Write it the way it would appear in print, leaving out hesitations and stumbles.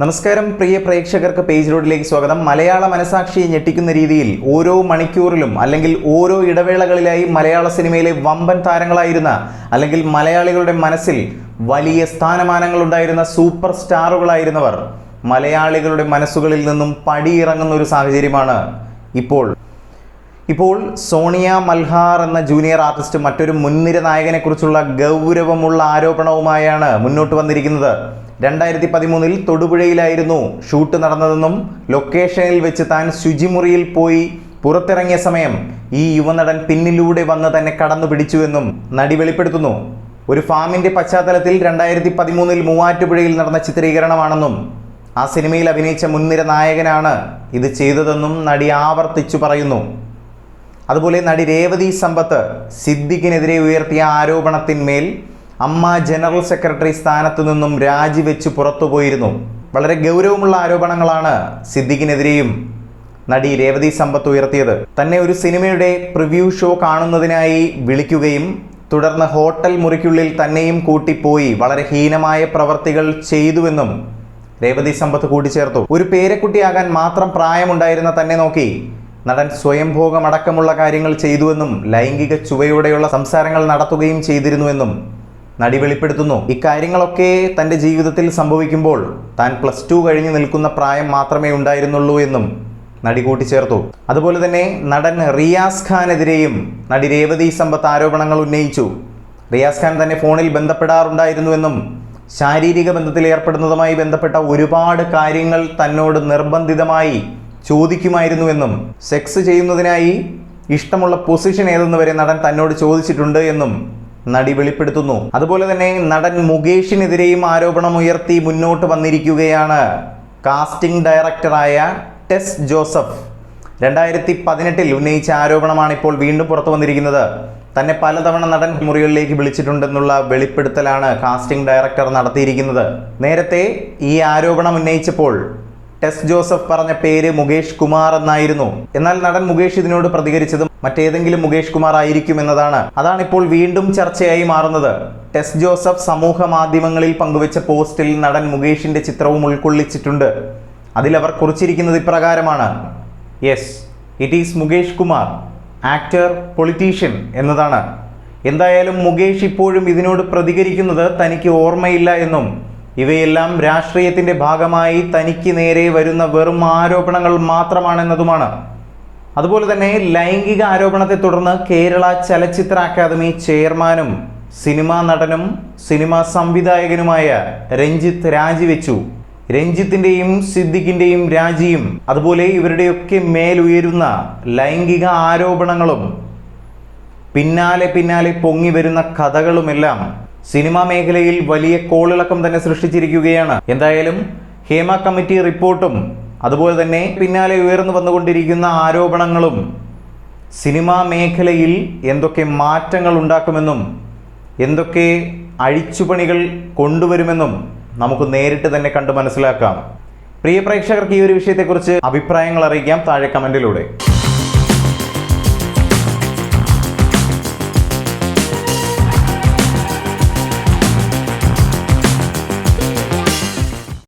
നമസ്കാരം പ്രിയ പ്രേക്ഷകർക്ക് പേജ് റോഡിലേക്ക് സ്വാഗതം. മലയാള മനസാക്ഷിയെ ഞെട്ടിക്കുന്ന രീതിയിൽ ഓരോ മണിക്കൂറിലും അല്ലെങ്കിൽ ഓരോ ഇടവേളകളിലായി മലയാള സിനിമയിലെ വമ്പൻ താരങ്ങളായിരുന്ന അല്ലെങ്കിൽ മലയാളികളുടെ മനസ്സിൽ വലിയ സ്ഥാനമാനങ്ങൾ ഉണ്ടായിരുന്ന സൂപ്പർ സ്റ്റാറുകളായിരുന്നവർ മലയാളികളുടെ മനസ്സുകളിൽ നിന്നും പടിയിറങ്ങുന്ന ഒരു സാഹചര്യമാണ് ഇപ്പോൾ സോണിയ മൽഹാർ എന്ന ജൂനിയർ ആർട്ടിസ്റ്റ് മറ്റൊരു മുൻനിര നായകനെക്കുറിച്ചുള്ള ഗൗരവമുള്ള ആരോപണവുമായാണ് മുന്നോട്ട് വന്നിരിക്കുന്നത്. 2013 തൊടുപുഴയിലായിരുന്നു ഷൂട്ട് നടന്നതെന്നും ലൊക്കേഷനിൽ വെച്ച് താൻ ശുചിമുറിയിൽ പോയി പുറത്തിറങ്ങിയ സമയം ഈ യുവനടൻ പിന്നിലൂടെ വന്ന് തന്നെ കടന്നു പിടിച്ചുവെന്നും നടി വെളിപ്പെടുത്തുന്നു. ഒരു ഫാമിൻ്റെ പശ്ചാത്തലത്തിൽ 2013 മൂവാറ്റുപുഴയിൽ നടന്ന ചിത്രീകരണമാണെന്നും ആ സിനിമയിൽ അഭിനയിച്ച മുൻനിര നായകനാണ് ഇത് ചെയ്തതെന്നും നടി ആവർത്തിച്ചു പറയുന്നു. അതുപോലെ നടി രേവതി സമ്പത്ത് സിദ്ദിഖിനെതിരെ ഉയർത്തിയ ആരോപണത്തിന്മേൽ അമ്മ ജനറൽ സെക്രട്ടറി സ്ഥാനത്തു നിന്നും രാജിവെച്ച് പുറത്തുപോയിരുന്നു. വളരെ ഗൗരവമുള്ള ആരോപണങ്ങളാണ് സിദ്ദിഖിനെതിരെയും നടി രേവതി സമ്പത്ത് ഉയർത്തിയത്. തന്നെ ഒരു സിനിമയുടെ പ്രിവ്യൂ ഷോ കാണുന്നതിനായി വിളിക്കുകയും തുടർന്ന് ഹോട്ടൽ മുറിക്കുള്ളിൽ തന്നെയും കൂട്ടിപ്പോയി വളരെ ഹീനമായ പ്രവർത്തികൾ ചെയ്തുവെന്നും രേവതി സമ്പത്ത് കൂട്ടിച്ചേർത്തു. ഒരു പേരക്കുട്ടിയാകാൻ മാത്രം പ്രായമുണ്ടായിരുന്ന തന്നെ നോക്കി നടൻ സ്വയംഭോഗമടക്കമുള്ള കാര്യങ്ങൾ ചെയ്തുവെന്നും ലൈംഗിക ചുവയോടെയുള്ള സംസാരങ്ങൾ നടത്തുകയും ചെയ്തിരുന്നുവെന്നും നടി വെളിപ്പെടുത്തുന്നു. ഇക്കാര്യങ്ങളൊക്കെ തൻ്റെ ജീവിതത്തിൽ സംഭവിക്കുമ്പോൾ താൻ +2 കഴിഞ്ഞ് നിൽക്കുന്ന പ്രായം മാത്രമേ ഉണ്ടായിരുന്നുള്ളൂ എന്നും നടി കൂട്ടിച്ചേർത്തു. അതുപോലെ തന്നെ നടൻ റിയാസ് ഖാനെതിരെയും നടി രേവതി സമ്പത്ത് ആരോപണങ്ങൾ ഉന്നയിച്ചു. റിയാസ് ഖാൻ തന്നെ ഫോണിൽ ബന്ധപ്പെടാറുണ്ടായിരുന്നുവെന്നും ശാരീരിക ബന്ധത്തിൽ ഏർപ്പെടുന്നതുമായി ബന്ധപ്പെട്ട ഒരുപാട് കാര്യങ്ങൾ തന്നോട് നിർബന്ധിതമായി ചോദിക്കുമായിരുന്നുവെന്നും സെക്സ് ചെയ്യുന്നതിനായി ഇഷ്ടമുള്ള പൊസിഷൻ ഏതെന്ന് വരെ നടൻ തന്നോട് ചോദിച്ചിട്ടുണ്ട് എന്നും നടി വെളിപ്പെടുത്തുന്നു. അതുപോലെ തന്നെ നടൻ മുകേഷിനെതിരെയും ആരോപണം ഉയർത്തി മുന്നോട്ട് വന്നിരിക്കുകയാണ് കാസ്റ്റിംഗ് ഡയറക്ടറായ ടെസ് ജോസഫ്. 2018 ഉന്നയിച്ച ആരോപണമാണ് ഇപ്പോൾ വീണ്ടും പുറത്തു വന്നിരിക്കുന്നത്. തന്നെ പലതവണ നടൻ മുറികളിലേക്ക് വിളിച്ചിട്ടുണ്ടെന്നുള്ള വെളിപ്പെടുത്തലാണ് കാസ്റ്റിംഗ് ഡയറക്ടർ നടത്തിയിരിക്കുന്നത്. നേരത്തെ ഈ ആരോപണം ഉന്നയിച്ചപ്പോൾ ടെസ് ജോസഫ് പറഞ്ഞ പേര് മുകേഷ് കുമാർ എന്നായിരുന്നു. എന്നാൽ നടൻ മുകേഷ് ഇതിനോട് പ്രതികരിച്ചത് മറ്റേതെങ്കിലും മുകേഷ് കുമാർ ആയിരിക്കും എന്നതാണ്. അതാണിപ്പോൾ വീണ്ടും ചർച്ചയായി മാറുന്നത്. ടെസ് ജോസഫ് സമൂഹ മാധ്യമങ്ങളിൽ പങ്കുവെച്ച പോസ്റ്റിൽ നടൻ മുകേഷിന്റെ ചിത്രവും ഉൾക്കൊള്ളിച്ചിട്ടുണ്ട്. അതിലവർ കുറിച്ചിരിക്കുന്നത് ഇപ്രകാരമാണ്: yes, it is Mukesh Kumar, actor, politician എന്നതാണ്. എന്തായാലും മുകേഷ് ഇപ്പോഴും ഇതിനോട് പ്രതികരിക്കുന്നത് തനിക്ക് ഓർമ്മയില്ല എന്നും ഇവയെല്ലാം രാഷ്ട്രീയത്തിൻ്റെ ഭാഗമായി തനിക്ക് നേരെ വരുന്ന വെറും ആരോപണങ്ങൾ മാത്രമാണെന്നതുമാണ്. അതുപോലെ തന്നെ ലൈംഗിക ആരോപണത്തെ തുടർന്ന് കേരള ചലച്ചിത്ര അക്കാദമി ചെയർമാനും സിനിമാ നടനും സിനിമാ സംവിധായകനുമായ രഞ്ജിത്ത് രാജിവെച്ചു. രഞ്ജിത്തിൻ്റെയും സിദ്ദിഖിൻ്റെയും രാജിയും അതുപോലെ ഇവരുടെയൊക്കെ മേലുയരുന്ന ലൈംഗിക ആരോപണങ്ങളും പിന്നാലെ പൊങ്ങി വരുന്ന കഥകളുമെല്ലാം സിനിമാ മേഖലയിൽ വലിയ കോളിളക്കം തന്നെ സൃഷ്ടിച്ചിരിക്കുകയാണ്. എന്തായാലും ഹേമ കമ്മിറ്റി റിപ്പോർട്ടും അതുപോലെ തന്നെ പിന്നാലെ ഉയർന്നു വന്നുകൊണ്ടിരിക്കുന്ന ആരോപണങ്ങളും സിനിമാ മേഖലയിൽ എന്തൊക്കെ മാറ്റങ്ങൾ ഉണ്ടാക്കുമെന്നും എന്തൊക്കെ അഴിച്ചുപണികൾ കൊണ്ടുവരുമെന്നും നമുക്ക് നേരിട്ട് തന്നെ കണ്ടു മനസ്സിലാക്കാം. പ്രിയ പ്രേക്ഷകർക്ക് ഈ ഒരു വിഷയത്തെക്കുറിച്ച് അഭിപ്രായങ്ങൾ അറിയിക്കാം താഴെ കമൻറ്റിലൂടെ.